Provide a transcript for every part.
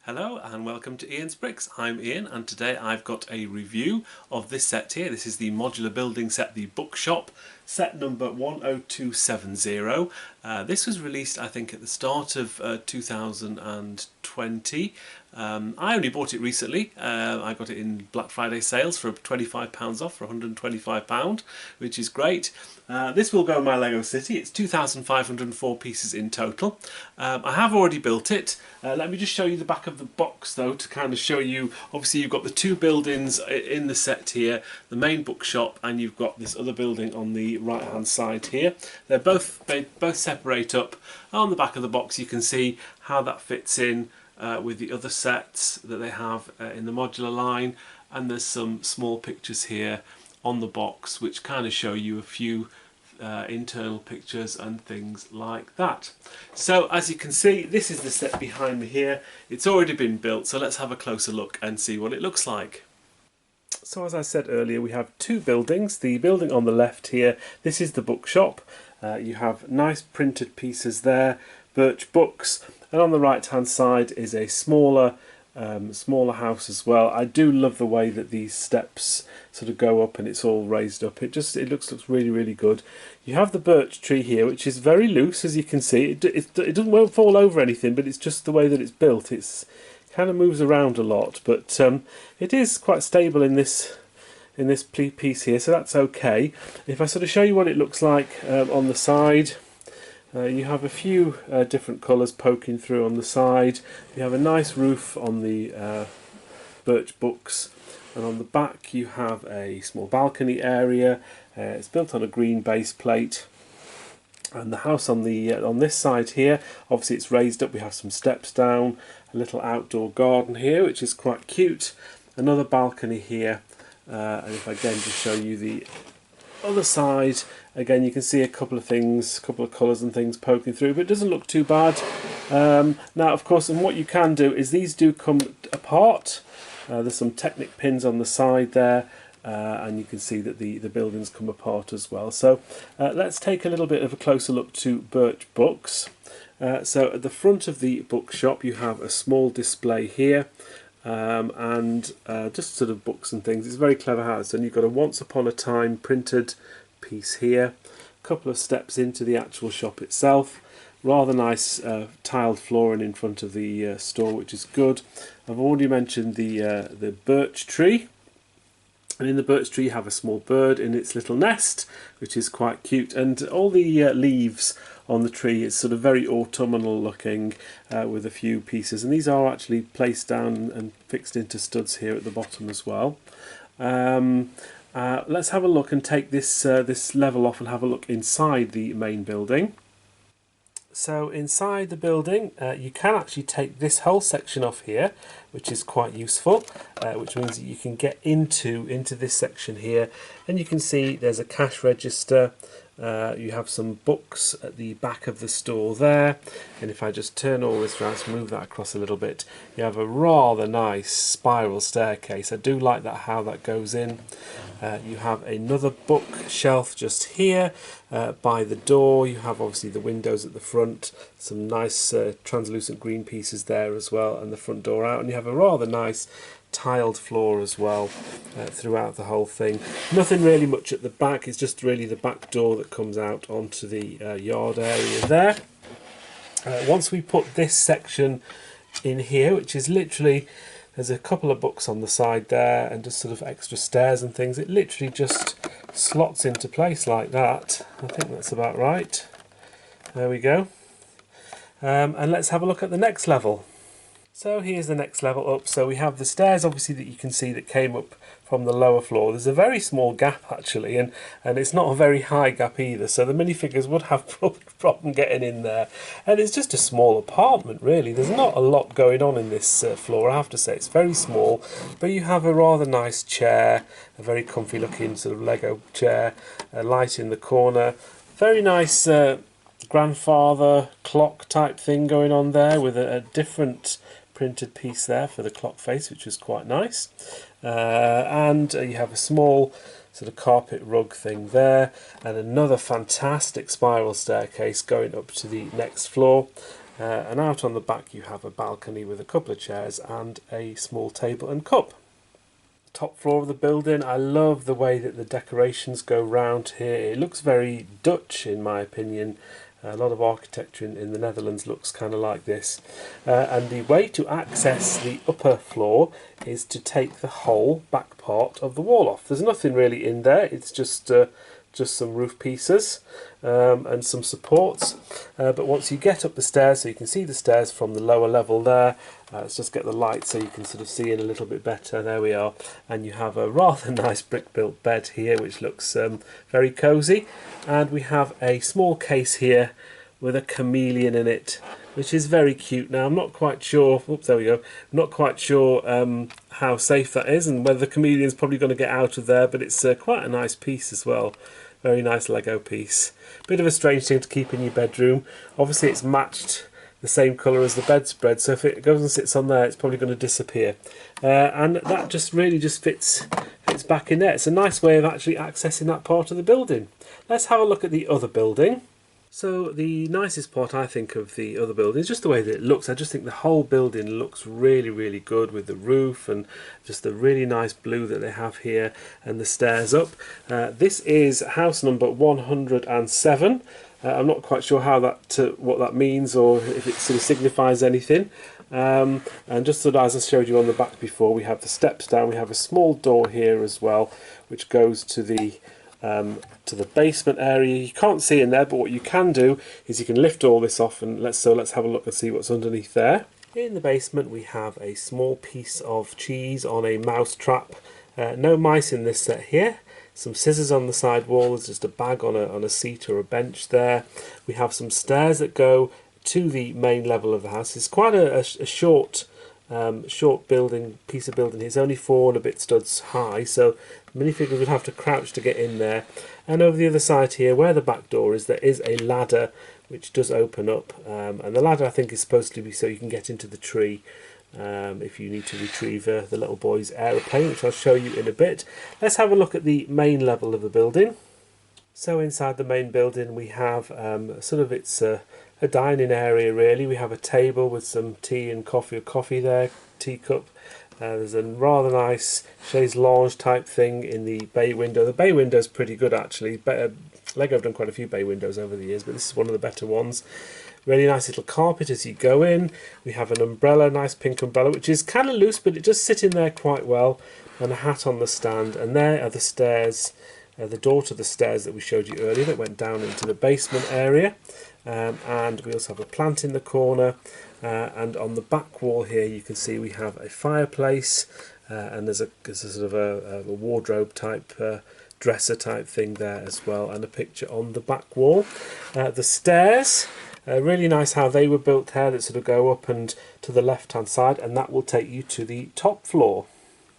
Hello and welcome to Ian's Bricks. I'm Ian and today I've got a review of this set here. This is the modular building set, the Bookshop, set number 10270. This was released I think at the start of 2020. I only bought it recently. I got it in Black Friday sales for £25 off for £125, which is great. This will go in my Lego City. It's 2,504 pieces in total. I have already built it. Let me just show you the back of the box though, to kind of show you, obviously you've got the two buildings in the set here, the main bookshop, and you've got this other building on the right hand side here. They both separate up. On the back of the box you can see how that fits in with the other sets that they have in the modular line, and there's some small pictures here on the box which kind of show you a few internal pictures and things like that. So as you can see, this is the set behind me here. It's already been built, so let's have a closer look and see what it looks like. So as I said earlier, we have two buildings. The building on the left here, this is the bookshop. You have nice printed pieces there, birch books, and on the right hand side is a smaller house as well. I do love the way that these steps sort of go up and it's all raised up. It looks really good. You have the birch tree here, which is very loose, as you can see. It won't fall over anything, but it's just the way that it's built. It's kind of moves around a lot, but it is quite stable in this piece here, so that's okay. If I sort of show you what it looks like on the side. You have a few different colours poking through on the side. You have a nice roof on the birch books, and on the back you have a small balcony area. It's built on a green base plate, and the house on this side here, obviously it's raised up. We have some steps down, a little outdoor garden here which is quite cute, another balcony here, and if I again just show you the other side, again you can see a couple of things, a couple of colours and things poking through, but it doesn't look too bad. Now of course, and what you can do is these do come apart. There's some Technic pins on the side there, and you can see that the buildings come apart as well. So let's take a little bit of a closer look to birch books. So at the front of the bookshop you have a small display here, and just sort of books and things. It's a very clever how it's done. You've got a Once Upon a Time printed piece here, a couple of steps into the actual shop itself, rather nice tiled flooring in front of the store, which is good. I've already mentioned the birch tree, and in the birch tree you have a small bird in its little nest, which is quite cute, and all the leaves on the tree is sort of very autumnal looking, with a few pieces, and these are actually placed down and fixed into studs here at the bottom as well. Let's have a look and take this level off and have a look inside the main building. So inside the building you can actually take this whole section off here, which is quite useful, which means that you can get into this section here, and you can see there's a cash register. You have some books at the back of the store there, and if I just turn all this around, so move that across a little bit, you have a rather nice spiral staircase. I do like that, how that goes in. You have another bookshelf just here by the door. You have obviously the windows at the front, some nice translucent green pieces there as well, and the front door out, and you have a rather nice tiled floor as well throughout the whole thing. Nothing really much at the back, it's just really the back door that comes out onto the yard area there. Once we put this section in here, which is literally, there's a couple of books on the side there and just sort of extra stairs and things, it literally just slots into place like that. I think that's about right. There we go. And let's have a look at the next level. So here's the next level up. So we have the stairs, obviously, that you can see that came up from the lower floor. There's a very small gap actually, and it's not a very high gap either, so the minifigures would have problem getting in there. And it's just a small apartment really. There's not a lot going on in this floor, I have to say. It's very small, but you have a rather nice chair, a very comfy looking sort of Lego chair, a light in the corner, very nice grandfather clock type thing going on there with a different printed piece there for the clock face, which is quite nice, and you have a small sort of carpet rug thing there, and another fantastic spiral staircase going up to the next floor. and out on the back you have a balcony with a couple of chairs and a small table and cup. Top floor of the building, I love the way that the decorations go round here. It looks very Dutch in my opinion. A lot of architecture in the Netherlands looks kind of like this. And the way to access the upper floor is to take the whole back part of the wall off. There's nothing really in there, it's just some roof pieces and some supports. But once you get up the stairs, so you can see the stairs from the lower level there, let's just get the light so you can sort of see in a little bit better. There we are. And you have a rather nice brick built bed here which looks very cosy. And we have a small case here with a chameleon in it, which is very cute. Now I'm not quite sure, oops, there we go, I'm not quite sure how safe that is and whether the chameleon's probably going to get out of there, but it's quite a nice piece as well. Very nice Lego piece. Bit of a strange thing to keep in your bedroom. Obviously it's matched the same colour as the bedspread, so if it goes and sits on there it's probably going to disappear. And that just really just fits back in there. It's a nice way of actually accessing that part of the building. Let's have a look at the other building. So the nicest part I think of the other building is just the way that it looks. I just think the whole building looks really, really good with the roof and just the really nice blue that they have here and the stairs up. This is house number 107. I'm not quite sure how what that means or if it sort of signifies anything. And just so as I showed you on the back before, we have the steps down. We have a small door here as well, which goes to the basement area. You can't see in there, but what you can do is you can lift all this off, and let's have a look and see what's underneath there. In the basement we have a small piece of cheese on a mouse trap. No mice in this set here. Some scissors on the side wall. There's just a bag on a seat or a bench there. We have some stairs that go to the main level of the house. It's quite a short piece of building. It's only 4 and a bit studs high, so minifigures would have to crouch to get in there. And over the other side here, where the back door is, there is a ladder which does open up, and the ladder I think is supposed to be so you can get into the tree if you need to retrieve the little boy's aeroplane, which I'll show you in a bit. Let's have a look at the main level of the building. So inside the main building we have it's a dining area really. We have a table with some tea and coffee there, teacup. There's a rather nice chaise lounge type thing in the bay window. The bay window is pretty good actually. Lego have done quite a few bay windows over the years, but this is one of the better ones. Really nice little carpet as you go in. We have an umbrella, nice pink umbrella, which is kind of loose, but it does sit in there quite well. And a hat on the stand. And there are the stairs, the door to the stairs that we showed you earlier that went down into the basement area. And we also have a plant in the corner. And on the back wall here you can see we have a fireplace, and there's a sort of a wardrobe type dresser type thing there as well, and a picture on the back wall. The stairs, really nice how they were built here, that sort of go up and to the left hand side, and that will take you to the top floor.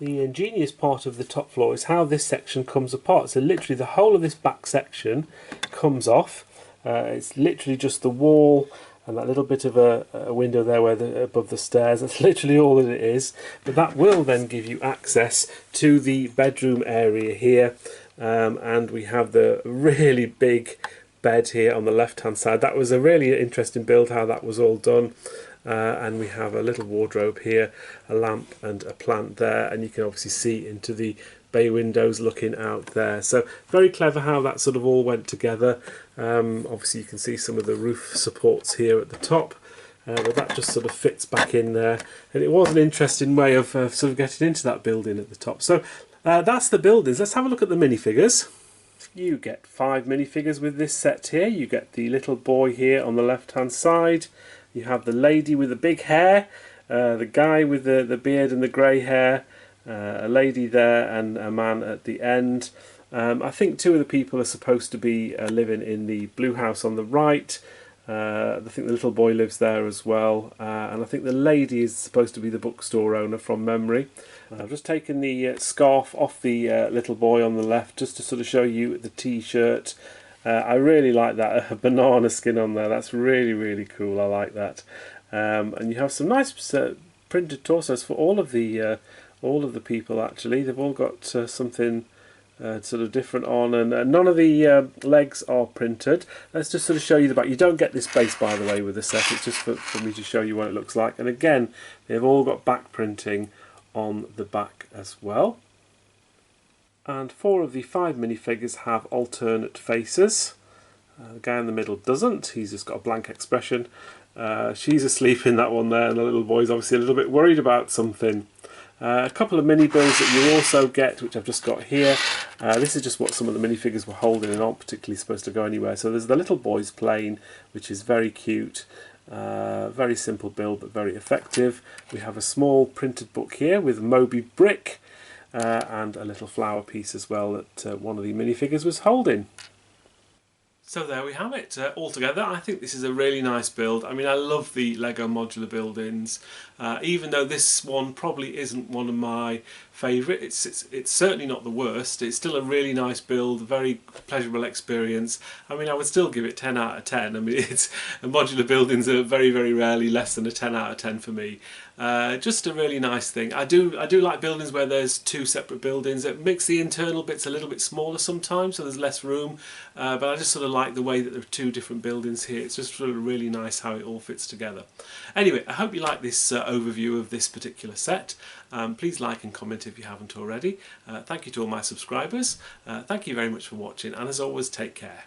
The ingenious part of the top floor is how this section comes apart. So literally the whole of this back section comes off. It's literally just the wall and that little bit of a window there above the stairs. That's literally all that it is. But that will then give you access to the bedroom area here. And we have the really big bed here on the left hand side. That was a really interesting build, how that was all done. And we have a little wardrobe here, a lamp and a plant there, and you can obviously see into the bay windows looking out there. So very clever how that sort of all went together. Obviously you can see some of the roof supports here at the top, but that just sort of fits back in there, and it was an interesting way of sort of getting into that building at the top. So that's the buildings. Let's have a look at the minifigures. You get 5 minifigures with this set here. You get the little boy here on the left hand side. You have the lady with the big hair, the guy with the beard and the grey hair, a lady there and a man at the end. I think 2 of the people are supposed to be living in the blue house on the right. I think the little boy lives there as well, and I think the lady is supposed to be the bookstore owner from memory. I've just taken the scarf off the little boy on the left just to sort of show you the t-shirt. I really like that banana skin on there. That's really, really cool. I like that. And you have some nice printed torsos for all of the people. Actually, they've all got something sort of different on, and none of the legs are printed. Let's just sort of show you the back. You don't get this base, by the way, with the set. It's just for me to show you what it looks like. And again, they've all got back printing on the back as well. And 4 of the 5 minifigures have alternate faces. The guy in the middle doesn't. He's just got a blank expression. She's asleep in that one there, and the little boy's obviously a little bit worried about something. A couple of mini builds that you also get, which I've just got here. This is just what some of the minifigures were holding and aren't particularly supposed to go anywhere. So there's the little boy's plane, which is very cute. Very simple build, but very effective. We have a small printed book here with Moby Brick and a little flower piece as well that one of the minifigures was holding. So there we have it. Altogether, I think this is a really nice build. I mean, I love the Lego modular buildings. Even though this one probably isn't one of my favourite, it's certainly not the worst. It's still a really nice build, a very pleasurable experience. I mean, I would still give it 10 out of 10. I mean, modular buildings are very, very rarely less than a 10 out of 10 for me. Just a really nice thing. I do like buildings where there's 2 separate buildings. It makes the internal bits a little bit smaller sometimes, so there's less room. But I just sort of like the way that there are 2 different buildings here. It's just sort of really nice how it all fits together. Anyway, I hope you like this overview of this particular set. Please like and comment if you haven't already. Thank you to all my subscribers. Thank you very much for watching, and as always, take care.